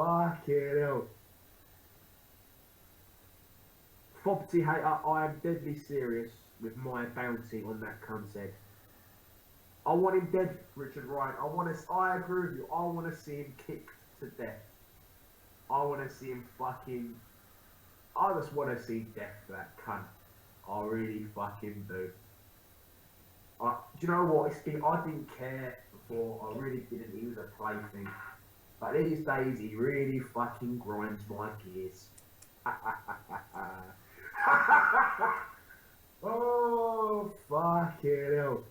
fucking hell. Property hater, I am deadly serious with my bounty on that cunt's head. I want him dead, Richard Ryan. I agree with you. I want to see him kicked to death. I want to see him fucking... I just want to see death for that cunt. I really fucking do. Do you know what? I didn't care before. I really didn't. He was a plaything. But these days, he really fucking grinds my gears. Oh, fucking hell.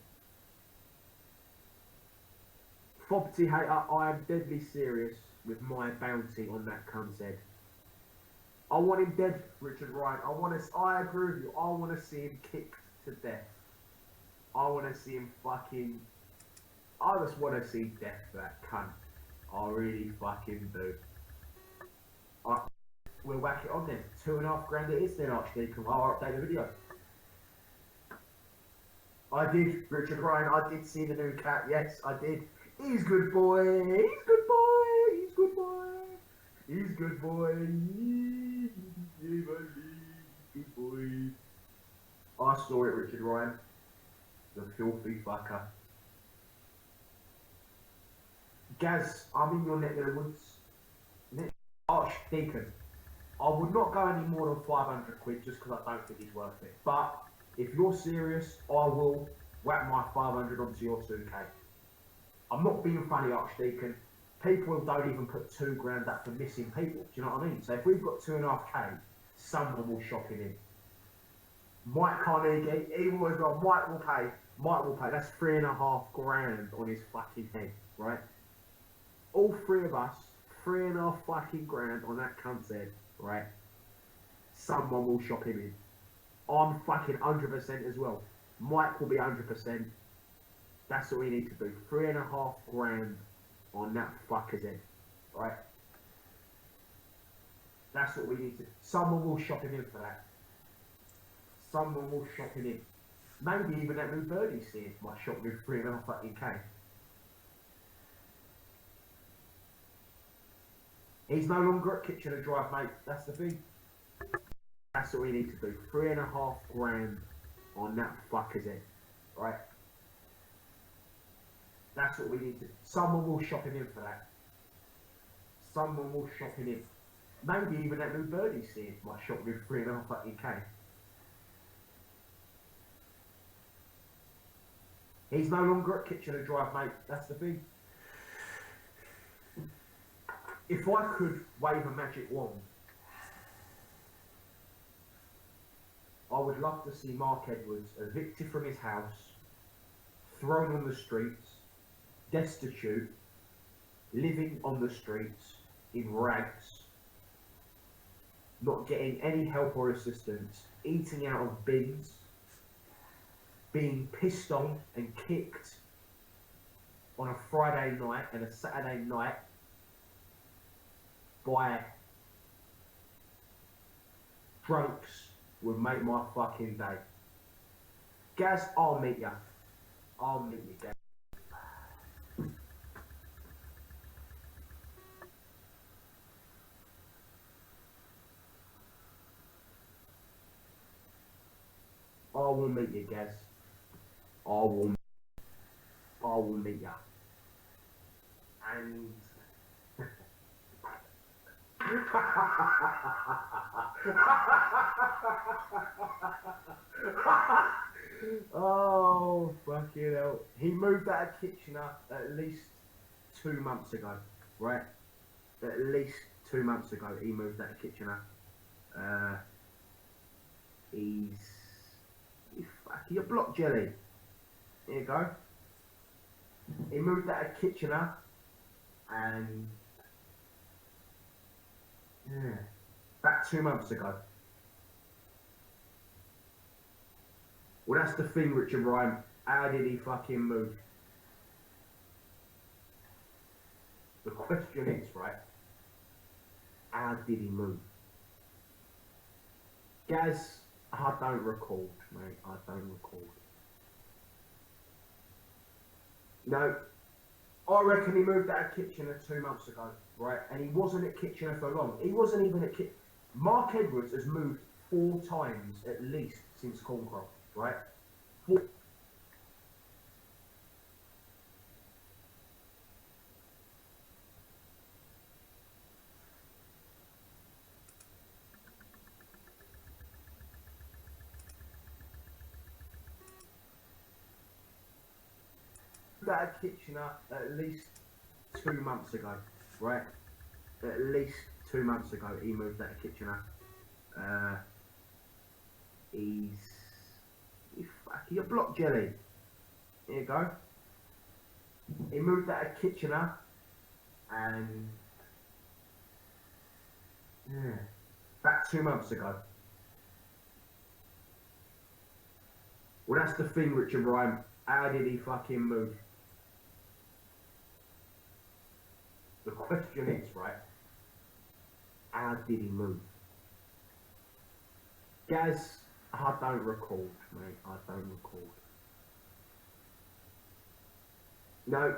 Property hater, I am deadly serious with my bounty on that cunt's head. I want him dead, Richard Ryan. I agree with you. I want to see him kicked to death. I want to see him fucking... I just want to see death for that cunt. I really fucking do. We'll whack it on then. $2,500 it is then, Archdeacon. I'll update the video. I did, Richard Ryan. I did see the new cat. Yes, I did. He's good boy. He's good boy. He's good boy. He's good boy. Good boy. I saw it, Richard Ryan. The filthy fucker. Gaz, I'm in your neck of the woods. Archdeacon. I would not go any more than 500 quid just because I don't think he's worth it. But if you're serious, I will whack my 500 onto your 2k. I'm not being funny, Archdeacon. People don't even put $2,000 up for missing people. Do you know what I mean? So if we've got 2.5k, someone will shop it in. Mike Carnegie, he will as well. Mike will pay. Mike will pay. That's $3,500 on his fucking head, right? All three of us, $3,500 fucking on that cunt's head, right? Someone will shop him in. I'm fucking 100% as well. Mike will be 100%. That's what we need to do. $3,500 on that fucker's head, right? That's what we need to. Someone will shop him in for that. Someone will shop him in. Maybe even that new bird he's seeing might shop him 3.5 fucking K. He's no longer at Kitchener Drive, mate. That's the thing. That's what we need to do. $3,500 on that fucker's head, right? That's what we need to. Someone will shop him in for that. Someone will shop him in. Maybe even that new bird he's seeing might shop him 3.5 fucking K. He's no longer at Kitchener Drive, mate. That's the thing. If I could wave a magic wand, I would love to see Mark Edwards evicted from his house, thrown on the streets, destitute, living on the streets in rags, not getting any help or assistance, eating out of bins, being pissed on and kicked on a Friday night and a Saturday night by drunks would make my fucking day. Gaz, I'll meet ya. I'll meet you, Gaz. I will meet you, Gaz. I will meet ya. And oh, fucking hell. He moved out of Kitchener at least 2 months ago, right? At least 2 months ago he moved out of Kitchener. He's a block jelly. There you go. He moved out of Kitchener and yeah, about 2 months ago. Well, that's the thing, Richard Ryan. How did he fucking move? The question is, right, how did he move? Gaz, I don't recall, mate. I don't recall. No, I reckon he moved out of Kitchener 2 months ago. right? And he wasn't at Kitchener for long. He wasn't even at Mark Edwards has moved 4 times at least since Corncroft, right? 4. That at Kitchener at least 2 months ago, right? At least 2 months ago, he moved out of Kitchener. He's fucking a block jelly. Here you go. He moved out of Kitchener, and yeah, about 2 months ago. Well, that's the thing, Richard Ryan. How did he fucking move? The question is, right, how did he move? Gaz, I don't recall, mate. I don't recall. No,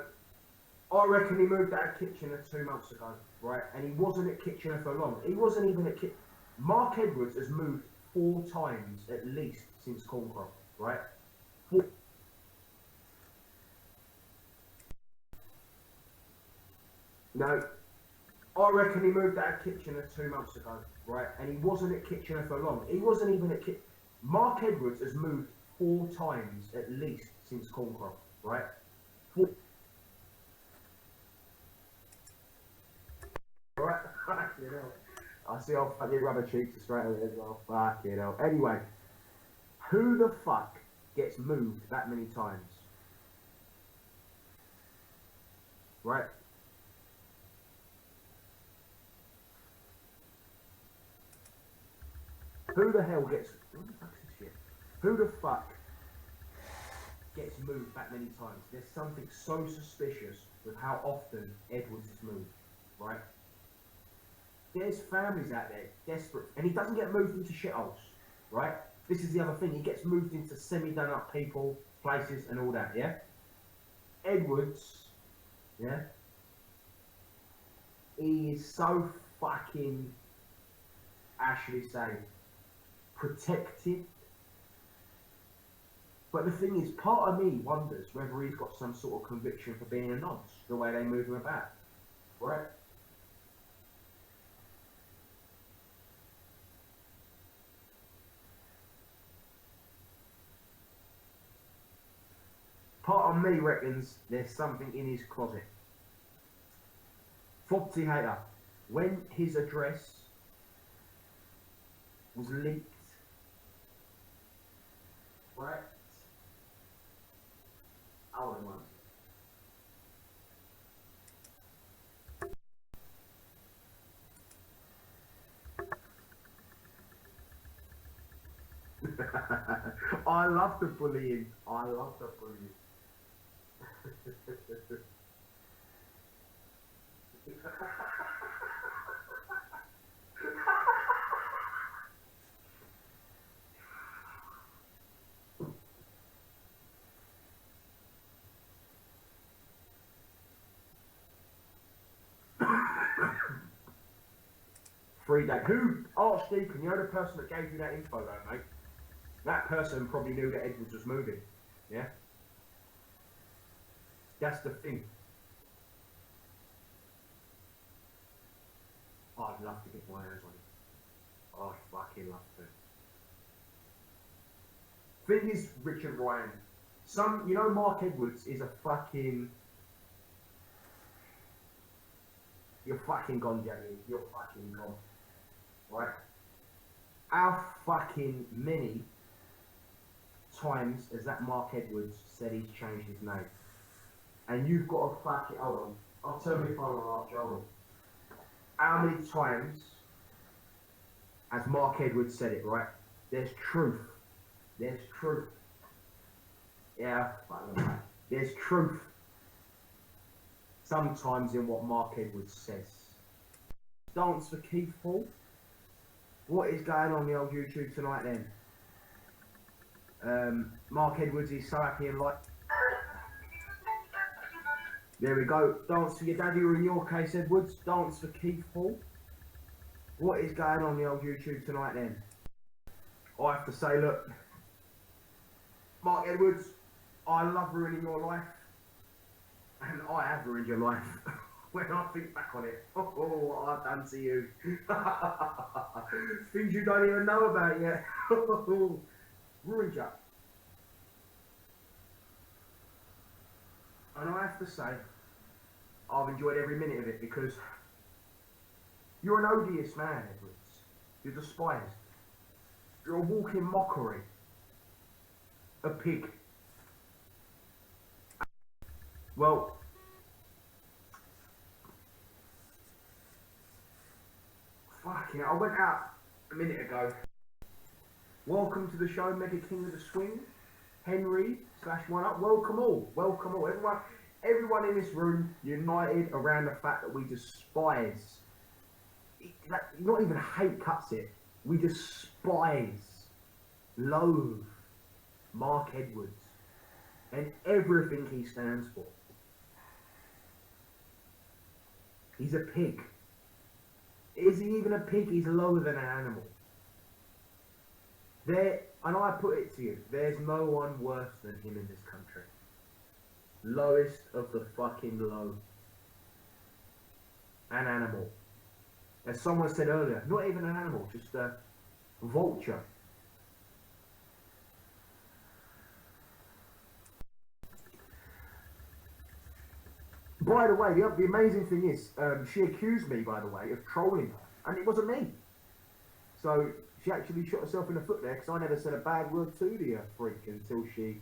I reckon he moved out of Kitchener 2 months ago, right? And he wasn't at Kitchener for long. He wasn't even at Kitchener. Mark Edwards has moved 4 times at least since Corncroft, right? 4. No, I reckon he moved out of Kitchener 2 months ago, right? And he wasn't at Kitchener for long. He wasn't even at Kitchener. Mark Edwards has moved 4 times at least since Corncroft, right? 4. Right? You know, I see I'll fucking rubber cheeks straight away as well. Fuck you know. Anyway, who the fuck gets moved that many times? Right? Who the hell gets... What the fuck's this shit? Who the fuck gets moved that many times? There's something so suspicious with how often Edwards is moved, right? There's families out there desperate, and he doesn't get moved into shitholes, right? This is the other thing. He gets moved into semi-done up people, places, and all that, yeah? Edwards, yeah? He is so fucking, how should we say, protected. But the thing is, part of me wonders whether he's got some sort of conviction for being a nonce, the way they move him about, right? Part of me reckons there's something in his closet. Foxy hater, when his address was leaked, right? Hold on one. I love the bullying. I love the bullying. Free day. Who? Archdeacon, you know the person that gave you that info though, mate? That person probably knew that Edwards was moving. Yeah? That's the thing. Oh, I'd love to get my hands on it. Oh, I'd fucking love to. Thing is, Richard Ryan, you know Mark Edwards is a fucking... You're fucking gone, Jamie. You're fucking gone. Right? How fucking many times has that Mark Edwards said he's changed his name? And you've got to fucking... Hold on. I'll turn my phone on after. Hold on. How many times has Mark Edwards said it, right? There's truth. There's truth. Yeah, there's truth. Sometimes in what Mark Edwards says. Dance for Keith Paul. What is going on the old YouTube tonight then? Mark Edwards is so happy and like... There we go. Dance for your daddy, or in your case, Edwards, dance for Keith Hall. What is going on the old YouTube tonight then? I have to say, look, Mark Edwards, I love ruining your life. And I have ruined your life. When I think back on it, oh, what I've done to you. Things you don't even know about yet. Ruined you. And I have to say, I've enjoyed every minute of it because you're an odious man, Edwards. You're despised. You're a walking mockery. A pig. Well, fucking hell, I went out a minute ago. Welcome to the show, Mega King of the Swing, Henry /1up. Welcome all, welcome all. Everyone in this room united around the fact that we despise. Not even hate cuts it. We despise, loathe Mark Edwards and everything he stands for. He's a pig. Is he even a pig? He's lower than an animal. And I put it to you, there's no one worse than him in this country. Lowest of the fucking low. An animal. As someone said earlier, not even an animal, just a vulture. By the way, the amazing thing is, she accused me, by the way, of trolling her, and it wasn't me. So she actually shot herself in the foot there, because I never said a bad word to the freak until she...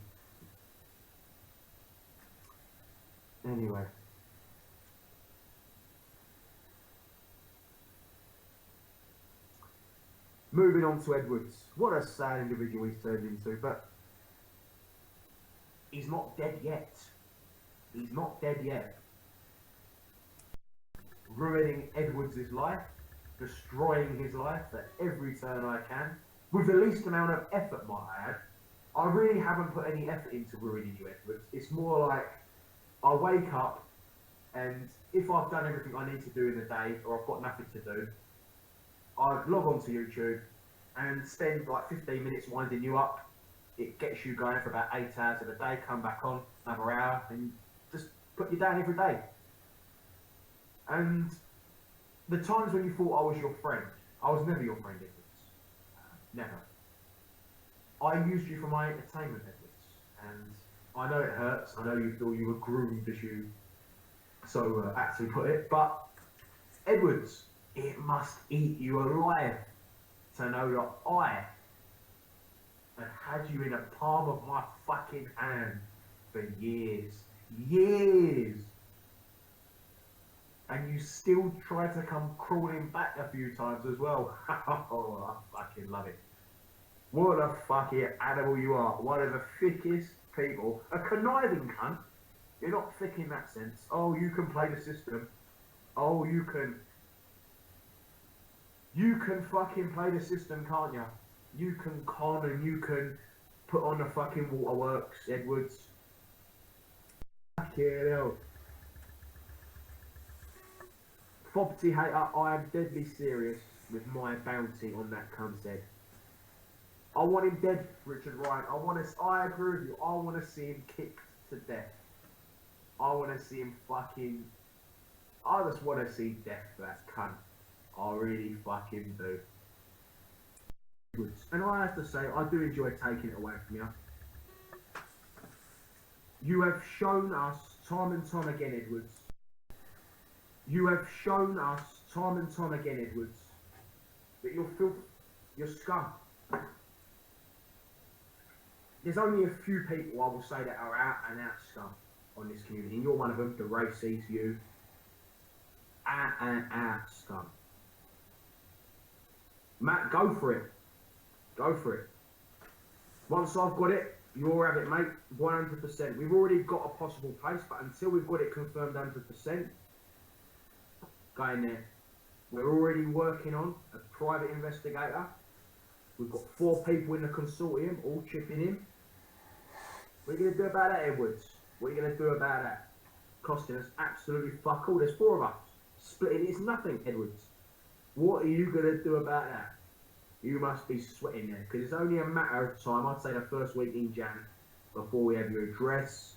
Anyway. Moving on to Edwards. What a sad individual he's turned into, but he's not dead yet. He's not dead yet. Ruining Edwards' life, destroying his life at every turn I can, with the least amount of effort, might I add. I really haven't put any effort into ruining you, Edwards. It's more like I wake up, and if I've done everything I need to do in the day, or I've got nothing to do, I log on to YouTube and spend like 15 minutes winding you up. It gets you going for about 8 hours of the day, come back on, another hour, and just put you down every day. And the times when you thought I was your friend, I was never your friend, Edwards. Never. I used you for my entertainment, Edwards. And I know it hurts. I know you feel you were groomed, as you so aptly put it. But, Edwards, it must eat you alive to know that I have had you in the palm of my fucking hand for years. Years! And you still try to come crawling back a few times as well. Oh, I fucking love it. What a fucking animal you are. One of the thickest people. A conniving cunt. You're not thick in that sense. Oh, you can play the system. Oh, you can fucking play the system, can't you? You can con and you can put on the fucking waterworks, Edwards. Fucking hell. Property hater, I am deadly serious with my bounty on that cunt's head. I want him dead, Richard Ryan. I agree with you. I want to see him kicked to death. I want to see him fucking... I just want to see death for that cunt. I really fucking do. And I have to say, I do enjoy taking it away from you. You have shown us time and time again, Edwards. You have shown us time and time again, Edwards, that you're filth, you're scum. There's only a few people I will say that are out and out scum on this community, and you're one of them. The race sees you. Out and out scum. Matt, go for it. Go for it. Once I've got it, you'll have it, mate. 100%. We've already got a possible place, but until we've got it confirmed 100%, go in there. We're already working on a private investigator. We've got 4 people in the consortium, all chipping in. What are you going to do about that, Edwards? What are you going to do about that? costing us absolutely fuck all. There's 4 of us. Splitting it's nothing, Edwards. What are you going to do about that? You must be sweating there, because it's only a matter of time, I'd say the first week in Jan, before we have your address,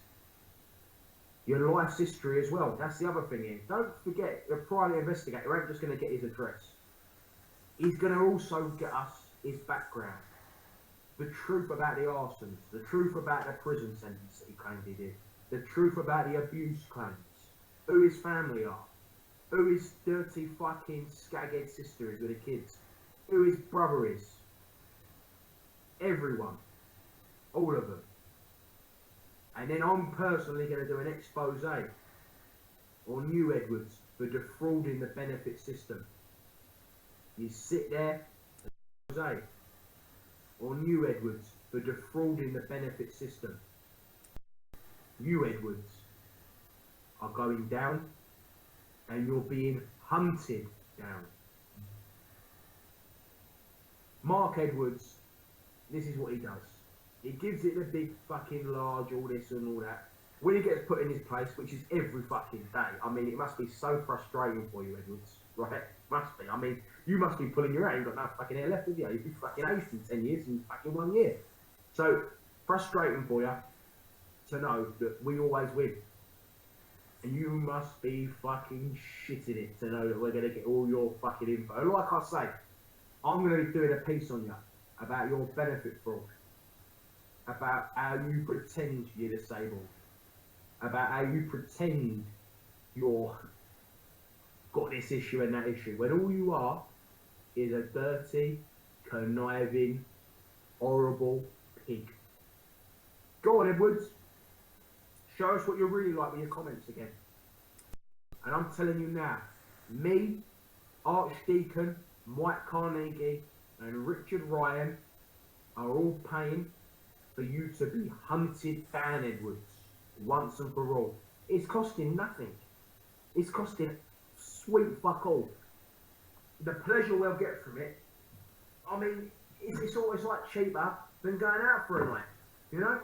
your life's history as well. That's the other thing here. Don't forget, the private investigator ain't just going to get his address. He's going to also get us his background. The truth about the arsons, the truth about the prison sentence that he claimed he did, the truth about the abuse claims, who his family are, who his dirty fucking skaghead sister is with the kids, who his brother is, everyone, all of them. And then I'm personally going to do an expose on you, Edwards, for defrauding the benefit system. You sit there, expose on you, Edwards, for defrauding the benefit system. You, Edwards, are going down, and you're being hunted down. Mark Edwards, this is what he does. He gives it the big fucking large, all this and all that. When he gets put in his place, which is every fucking day, I mean, it must be so frustrating for you, Edwards, right? Must be. I mean, you must be pulling your hair. You've got no fucking hair left, have you? You've been fucking aced in 10 years in fucking 1 year. So, frustrating for you to know that we always win. And you must be fucking shitting it to know that we're going to get all your fucking info. Like I say, I'm going to be doing a piece on you about your benefit fraud, about how you pretend you're disabled, about how you pretend you're got this issue and that issue, when all you are is a dirty, conniving, horrible pig. Go on, Edwards. Show us what you're really like with your comments again. And I'm telling you now, me, Archdeacon, Mike Carnegie, and Richard Ryan are all paying for you to be hunted down, Edwards, once and for all. It's costing nothing. It's costing sweet fuck all. The pleasure we'll get from it, I mean, it's always like cheaper than going out for a night, you know?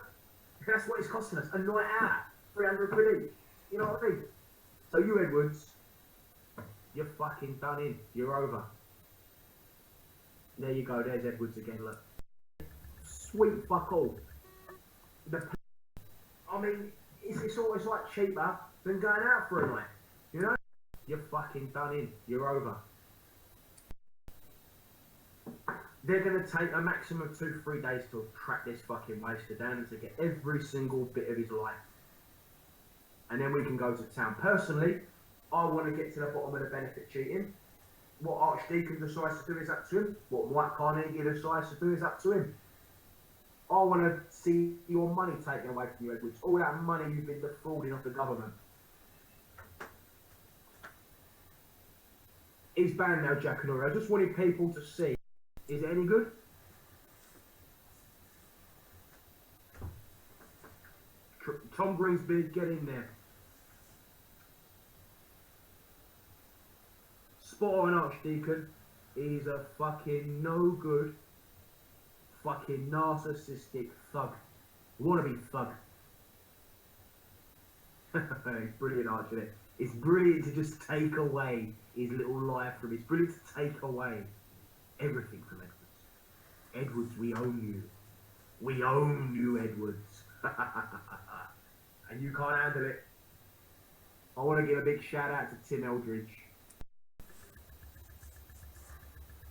That's what it's costing us, a night out, 300 quid each, you know what I mean? So you, Edwards, you're fucking done in, you're over. There you go, there's Edwards again, look. Sweet fuck all. I mean, it's always like cheaper than going out for a night, you know? You're fucking done in, you're over. They're going to take a maximum of 2-3 days to track this fucking waster down and to get every single bit of his life. And then we can go to town. Personally, I want to get to the bottom of the benefit cheating. What Archdeacon decides to do is up to him. What Mike Carnegie decides to do is up to him. I want to see your money taken away from you, Edwards. All that money you've been defrauding off the government. He's banned now, Jack and Ori. I just wanted people to see. Is it any good? Tom Greensbeard, get in there. Spot on, Archdeacon. He's a fucking no good, fucking narcissistic thug. Wannabe thug. It's brilliant, Arch, isn't it? It's brilliant to just take away his little life from him. It's brilliant to take away everything from Edwards. Edwards, we own you. We own you, Edwards. And you can't handle it. I want to give a big shout out to Tim Eldridge.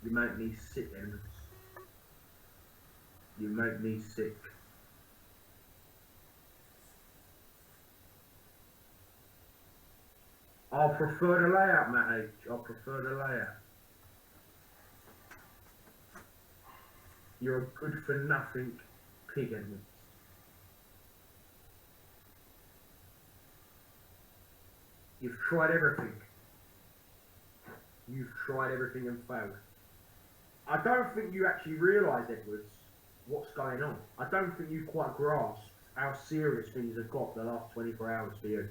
You make me sick, Edwards. You make me sick. I prefer the layout, Matt H. I prefer the layout. You're a good for nothing pig, Edwards. You've tried everything. You've tried everything and failed. I don't think you actually realise, Edwards, what's going on. I don't think you quite grasp how serious things have got the last 24 hours for you.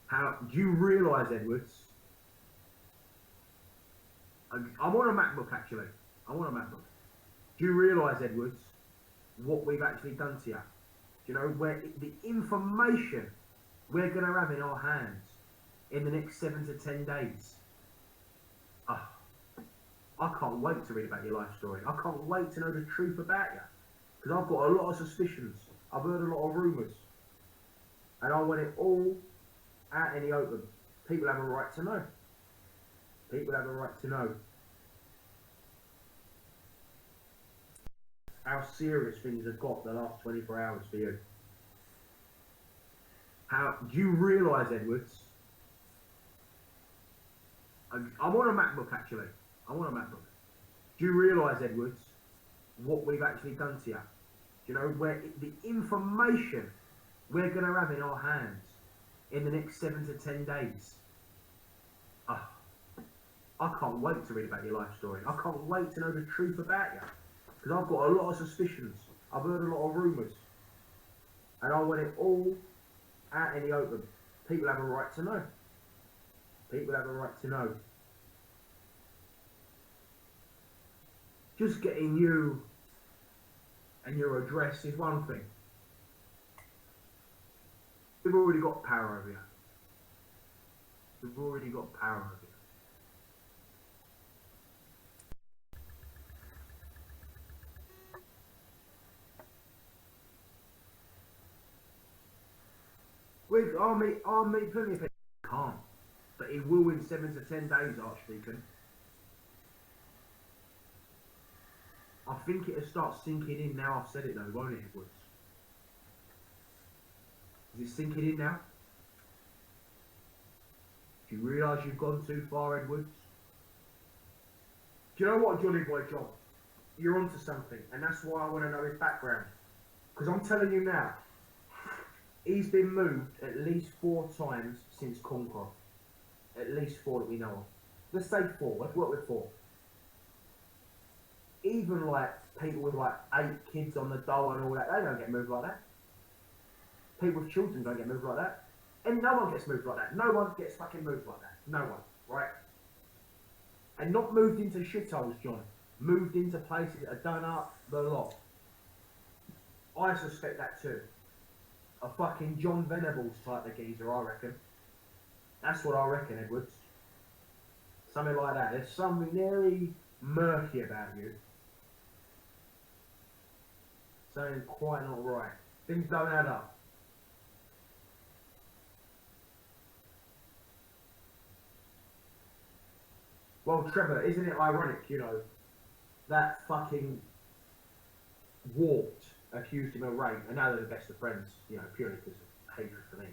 How do you realise, Edwards? I'm on a MacBook actually. I'm on a MacBook. Do you realise, Edwards, what we've actually done to you? Do you know where the information we're going to have in our hands in the next 7 to 10 days. Ah, I can't wait to read about your life story. I can't wait to know the truth about you. Because I've got a lot of suspicions. I've heard a lot of rumours. And I want it all out in the open. People have a right to know. People have a right to know how serious things have got the last 24 hours for you. How do you realise, Edwards? I'm on a MacBook actually. I'm on a MacBook. Do you realise, Edwards, what we've actually done to you? Do you know where the information we're going to have in our hands in the next 7 to 10 days? Ah, I can't wait to read about your life story. I can't wait to know the truth about you. Because I've got a lot of suspicions. I've heard a lot of rumours. And I want it all out in the open. People have a right to know. People have a right to know. Just getting you and your address is one thing. We've already got power over you. We've already got power over you. I'll meet plenty of people who can't. But he will in 7 to 10 days, Archdeacon. I think it'll start sinking in now I've said it though, won't it, Edwards? Is it sinking in now? Do you realise you've gone too far, Edwards? Do you know what, Johnny Boy John? You're onto something, and that's why I want to know his background. Because I'm telling you now, he's been moved at least 4 times since Conqueror. At least 4 that we know of. Let's say 4, let's work with 4. Even like people with like 8 kids on the dole and all that, they don't get moved like that. People with children don't get moved like that. And no one gets moved like that. No one gets fucking moved like that. No one, right? And not moved into shitholes, John. Moved into places that are done up the lot. I suspect that too. A fucking John Venables type of geezer, I reckon. That's what I reckon, Edwards. Something like that. There's something very murky about you. Something quite not right. Things don't add up. Well, Trevor, isn't it ironic, you know, that fucking warped accused him of rape, and now they're the best of friends, you know, purely because of hatred for me.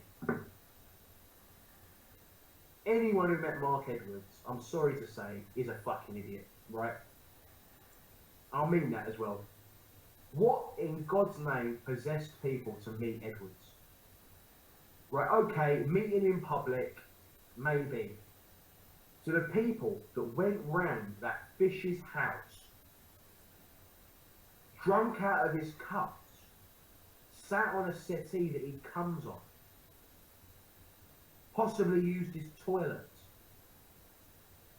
Anyone who met Mark Edwards, I'm sorry to say, is a fucking idiot, right? I'll mean that as well. What in God's name possessed people to meet Edwards? Right, okay, meeting in public, maybe. To the people that went round that fish's house, drunk out of his cups, sat on a settee that he comes on, possibly used his toilet,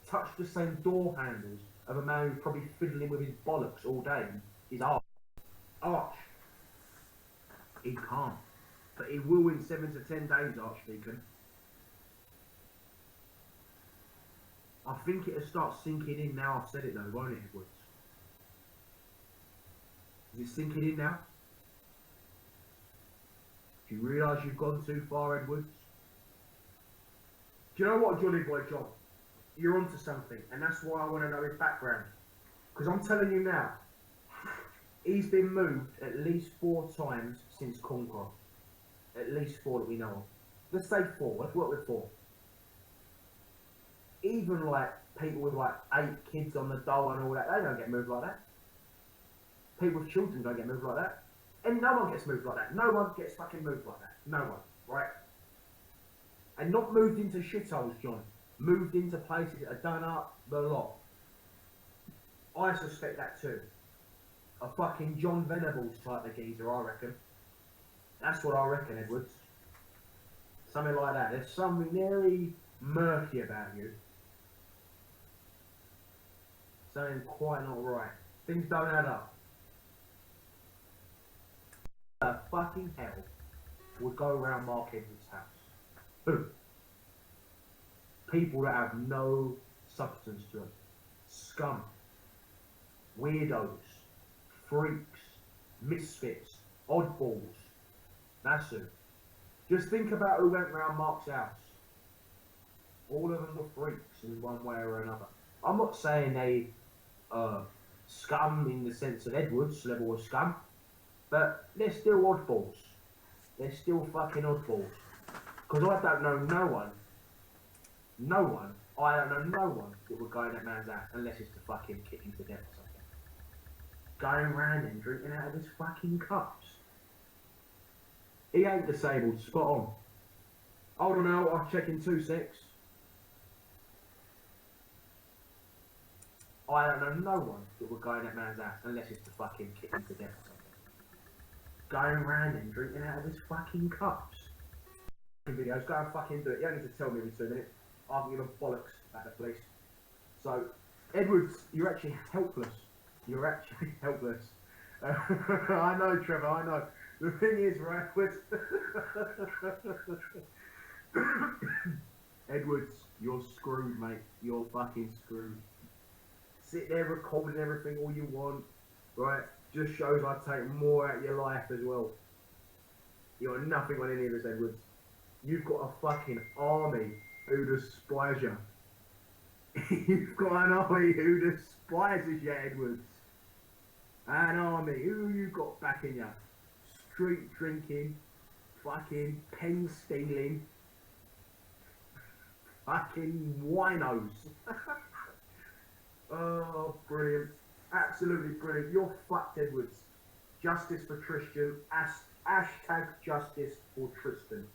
touched the same door handles of a man who's probably fiddling with his bollocks all day, his arch. He can't. But he will in 7 to 10 days, Archdeacon. I think it'll start sinking in now I've said it though, won't it, Edwards? Is it sinking in now? Do you realise you've gone too far, Edwards? Do you know what, Johnny Boy John? You're onto something, and that's why I want to know his background. Because I'm telling you now, he's been moved at least 4 times since Conqueror. At least 4 that we know of. Let's say 4, let's work with 4. Even like people with like 8 kids on the dole and all that, they don't get moved like that. People with children don't get moved like that. And no one gets moved like that. No one gets fucking moved like that. No one, right? And not moved into shitholes, John. Moved into places that are done up the lot. I suspect that too. A fucking John Venables type of geezer, I reckon. That's what I reckon, Edwards. Something like that. There's something very murky about you. Something quite not right. Things don't add up. The fucking hell would go around Mark Edwards' house? Who? People that have no substance to them. Scum. Weirdos. Freaks. Misfits. Oddballs. That's who. Just think about who went round Mark's house. All of them were freaks in one way or another. I'm not saying they scum in the sense of Edwards level of scum, but they're still oddballs. They're still fucking oddballs. Because I don't know I don't know no one that would go in that man's house unless it's to fucking kick him to death or something. Going round and drinking out of his fucking cups. He ain't disabled, spot on. Hold on now, I'll check in 2 secs. I don't know no one that would go in that man's house unless it's to fucking kick him to death or something. Going round and drinking out of his fucking cups. Videos, go and fucking do it. You don't need to tell me every 2 minutes. I'll give him bollocks at the police. So, Edwards, you're actually helpless. You're actually helpless. I know, Trevor, I know. The thing is, right, Edwards, you're screwed, mate. You're fucking screwed. Sit there recording everything all you want, right? Just shows I take more out of your life as well. You're nothing on any of this, Edwards. You've got a fucking army who despise you. You've got an army who despises you, Edwards. An army. Who you got backing you? Street drinking, fucking pen stealing, fucking winos. Oh, brilliant. Absolutely brilliant. You're fucked, Edwards. Justice for Tristan. Hashtag justice for Tristan.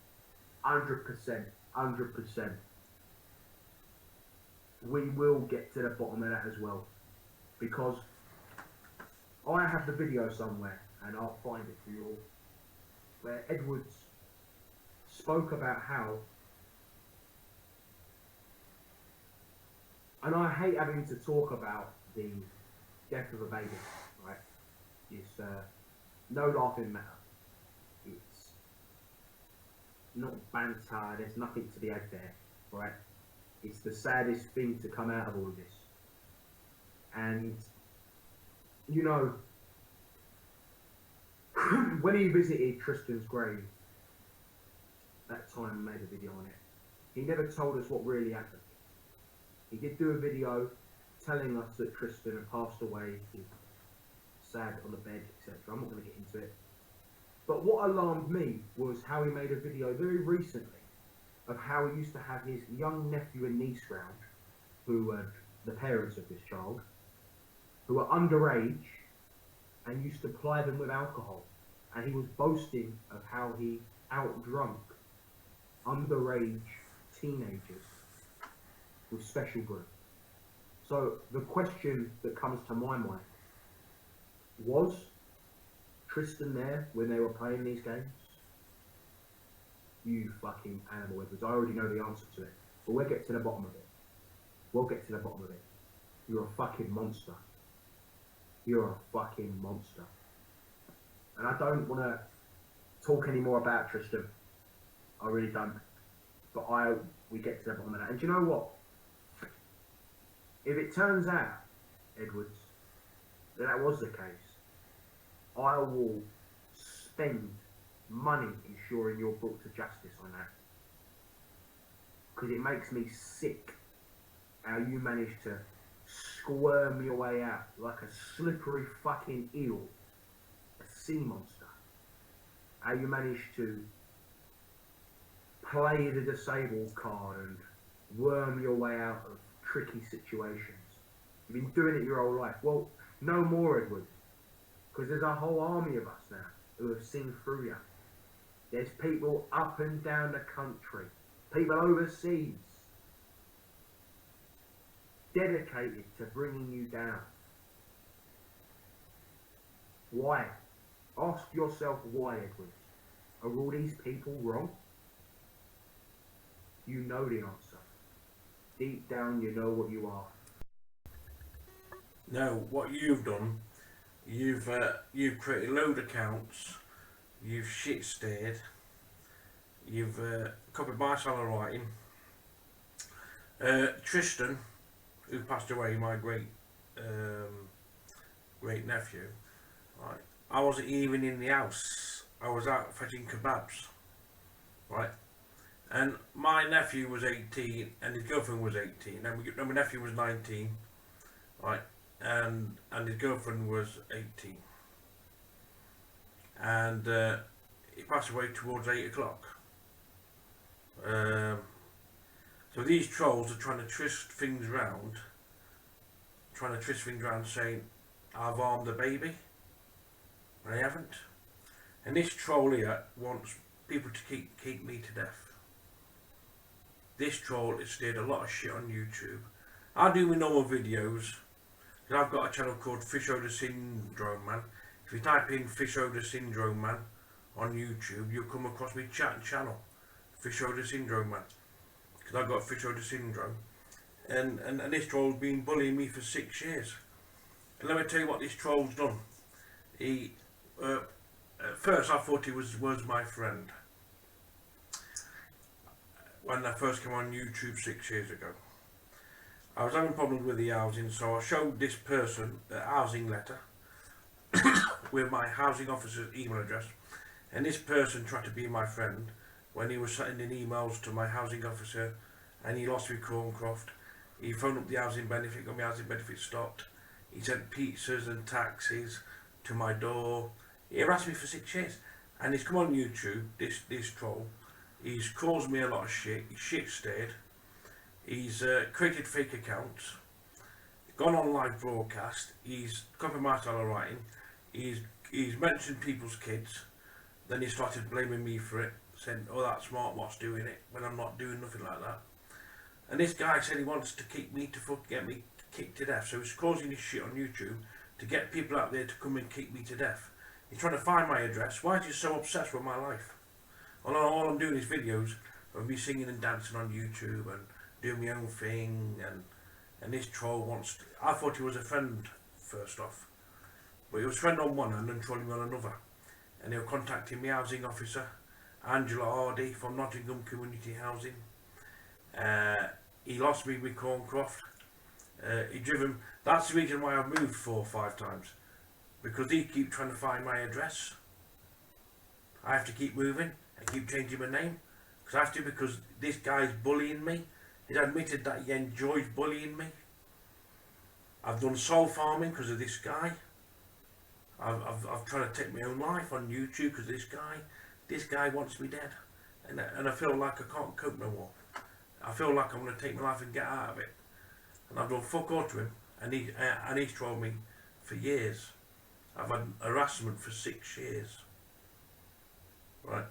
100%. 100%. We will get to the bottom of that as well. Because I have the video somewhere, and I'll find it for you all, where Edwards spoke about how, and I hate having to talk about the death of a baby, right? It's no laughing matter. It's not banter, there's nothing to be had there, right? It's the saddest thing to come out of all of this. And, you know, when he visited Tristan's grave, that time and made a video on it, he never told us what really happened. He did do a video telling us that Tristan had passed away, he was sad on the bed, etc. I'm not going to get into it. But what alarmed me was how he made a video very recently of how he used to have his young nephew and niece round, who were the parents of this child, who were underage, and used to ply them with alcohol. And he was boasting of how he outdrunk underage teenagers with special brew. So the question that comes to my mind, was Tristan there when they were playing these games? You fucking animal, Edwards. I already know the answer to it. But we'll get to the bottom of it. We'll get to the bottom of it. You're a fucking monster. You're a fucking monster. And I don't want to talk any more about Tristan. I really don't. But we get to the bottom of that. And do you know what? If it turns out, Edwards, that was the case, I will spend money ensuring you're brought to justice on that. Because it makes me sick how you managed to squirm your way out like a slippery fucking eel, a sea monster. How you managed to play the disabled card and worm your way out of tricky situations. You've been doing it your whole life. Well, no more, Edwards. Because there's a whole army of us now who have seen through you. There's people up and down the country, people overseas, dedicated to bringing you down. Why? Ask yourself why, Edwards. Are all these people wrong? You know the answer. Deep down, you know what you are. No, what you've done, you've created a load of accounts, you've shit stared, you've copied my style of writing. Tristan, who passed away, my great nephew, right? I wasn't even in the house. I was out fetching kebabs, right? And my nephew was 18 and his girlfriend was 18. And my nephew was 19, right? And his girlfriend was 18. And he passed away towards 8 o'clock. So these trolls are trying to twist things round, saying I've harmed the baby, and I haven't. And this troll here wants people to keep me to death. This troll has stared a lot of shit on YouTube. I do my normal videos, because I've got a channel called Fish Odor Syndrome Man. If you type in Fish Odor Syndrome Man on YouTube, you'll come across my channel, Fish Odor Syndrome Man. Because I've got fish odor syndrome, and this troll's been bullying me for 6 years. And let me tell you what this troll's done. He at first I thought he was my friend when I first came on YouTube 6 years ago. I was having problems with the housing, so I showed this person a housing letter with my housing officer's email address, and this person tried to be my friend when he was sending emails to my housing officer, and he lost with Corncroft. He phoned up the housing benefit, got my housing benefit stopped. He sent pizzas and taxis to my door. He harassed me for 6 years, and he's come on YouTube, this troll. He's caused me a lot of shit. He's shit-stared. He's created fake accounts, gone on live broadcast. He's copied my style of writing. He's mentioned people's kids. Then he started blaming me for it, saying, oh, that smart what's doing it, when I'm not doing nothing like that. And this guy said he wants to get me kicked to death, so he's causing this shit on YouTube to get people out there to come and kick me to death. He's trying to find my address. Why is he so obsessed with my life? All I'm doing is videos of me singing and dancing on YouTube and doing my own thing, and this troll wants to, I thought he was a friend first off, but he was a friend on one hand and trolling me on another. And he was contacting my housing officer, Angela Hardy from Nottingham Community Housing. He lost me with Corncroft. That's the reason why I've moved 4 or 5 times, because he keeps trying to find my address. I have to keep moving and keep changing my name, because this guy's bullying me. He's admitted that he enjoys bullying me. I've done soul farming because of this guy. I've tried to take my own life on YouTube because of this guy. This guy wants me dead, and I feel like I can't cope no more. I feel like I'm going to take my life and get out of it. And I've done fuck all to him, and he's trolled me for years. I've had harassment for 6 years. Right.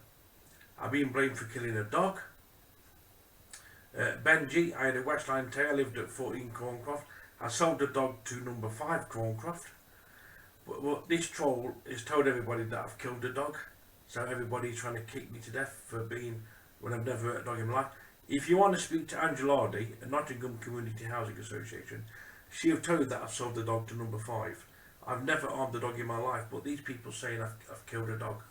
I've been blamed for killing a dog. Benji, I had a Westline Terrier, lived at 14 Corncroft. I sold the dog to number 5 Corncroft. But this troll has told everybody that I've killed the dog. So everybody's trying to kick me to death for being, when I've never hurt a dog in my life. If you want to speak to Angela Hardy at Nottingham Community Housing Association, she'll tell you that I've sold the dog to number 5. I've never harmed a dog in my life, but these people saying I've killed a dog.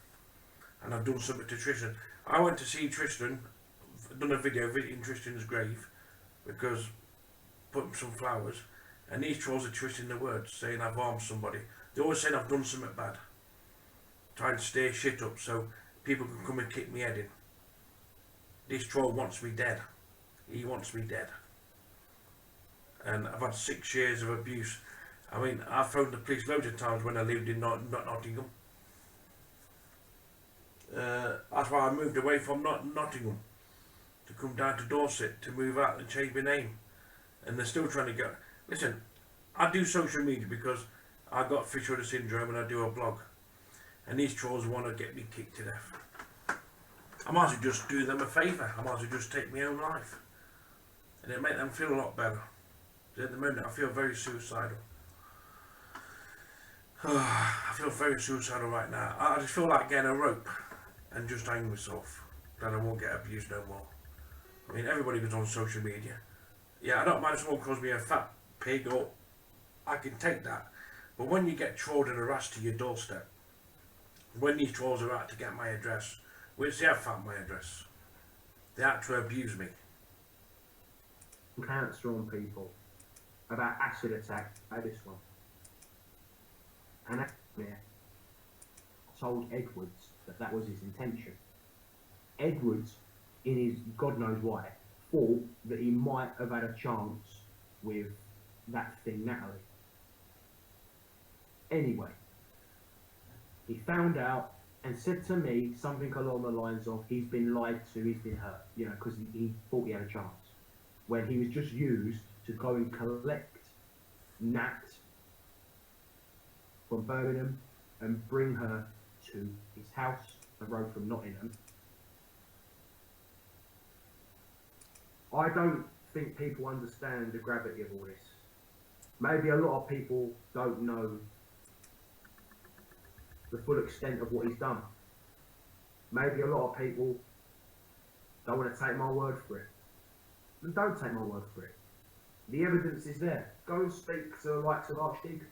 And I've done something to Tristan. I went to see Tristan, done a video visiting Tristan's grave, because put some flowers, and these trolls are twisting the words, saying I've harmed somebody. They're always saying I've done something bad, trying to stir shit up so people can come and kick me head in. This troll wants me dead. He wants me dead. And I've had 6 years of abuse. I mean, I phoned the police loads of times when I lived in Nottingham. That's why I moved away from Nottingham to come down to Dorset, to move out and change my name. And they're still trying to get... Listen, I do social media because I got fish odor syndrome and I do a blog. And these trolls want to get me kicked to death. I might as well just do them a favour. I might as well just take my own life. And it'll make them feel a lot better. At the moment I feel very suicidal. I feel very suicidal right now. I just feel like getting a rope and just hang myself, that I won't get abused no more. I mean, everybody goes on social media. Yeah, I don't mind if someone calls me a fat pig, or I can take that. But when you get trolled and harassed to your doorstep, when these trolls are out to get my address, which they have found my address, They had to abuse me. Cancer on people, about acid attack, like this one. And yeah, told Edwards that that was his intention. Edwards, in his God knows why, thought that he might have had a chance with that thing, Natalie. Anyway, he found out and said to me something along the lines of, he's been lied to, he's been hurt, you know, because he thought he had a chance. When he was just used to go and collect Nat from Birmingham and bring her to his house, a road from Nottingham. I don't think people understand the gravity of all this. Maybe a lot of people don't know the full extent of what he's done. Maybe a lot of people don't want to take my word for it. And don't take my word for it. The evidence is there. Go and speak to the likes of Archdeacon.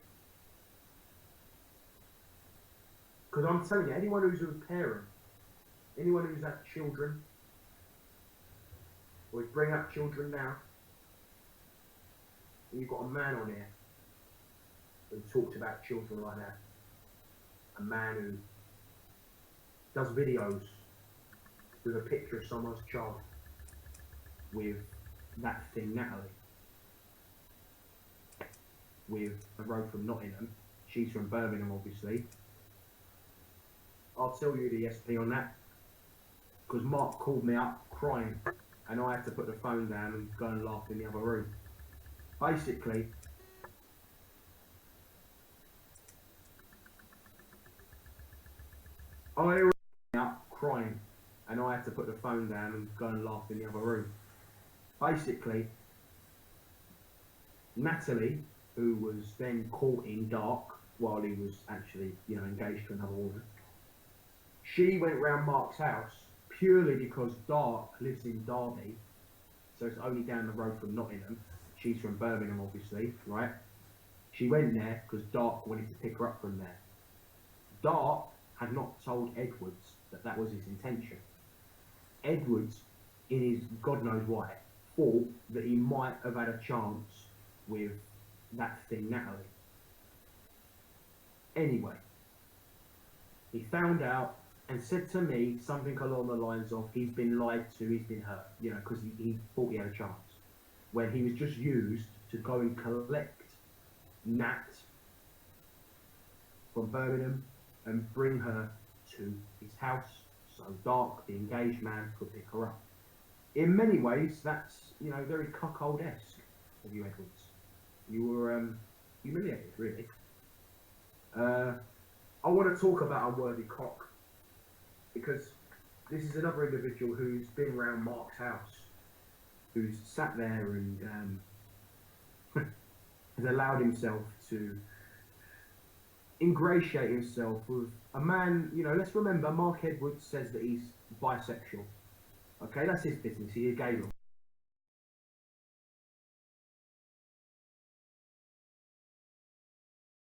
Because I'm telling you, anyone who's a parent, anyone who's had children, or is bringing up children now, and you've got a man on here who talks about children like that, a man who does videos with a picture of someone's child with that thing, Natalie, with a road from Nottingham. She's from Birmingham, obviously. I'll tell you the SP on that, because Mark called me up crying and I had to put the phone down and go and laugh in the other room. Basically, I called me up crying and I had to put the phone down and go and laugh in the other room. Basically, Natalie, who was then caught in dark while he was actually, you know, engaged to another woman, she went round Mark's house purely because Dark lives in Derby, so it's only down the road from Nottingham. She's from Birmingham, obviously, right? She went there because Dark wanted to pick her up from there. Dark had not told Edwards that that was his intention. Edwards, in his God knows why, thought that he might have had a chance with that thing, Natalie. Anyway, he found out and said to me something along the lines of, he's been lied to, he's been hurt, you know, because he thought he had a chance. When he was just used to go and collect Nat from Birmingham and bring her to his house, so Dark, the engaged man, could pick her up. In many ways, that's, you know, very cuckold-esque of you, Edwards. You were humiliated, really. I want to talk about Unworthy Cock, because this is another individual who's been around Mark's house, who's sat there and has allowed himself to ingratiate himself with a man, you know, let's remember, Mark Edwards says that he's bisexual. Okay, that's his business, he's a gay lord.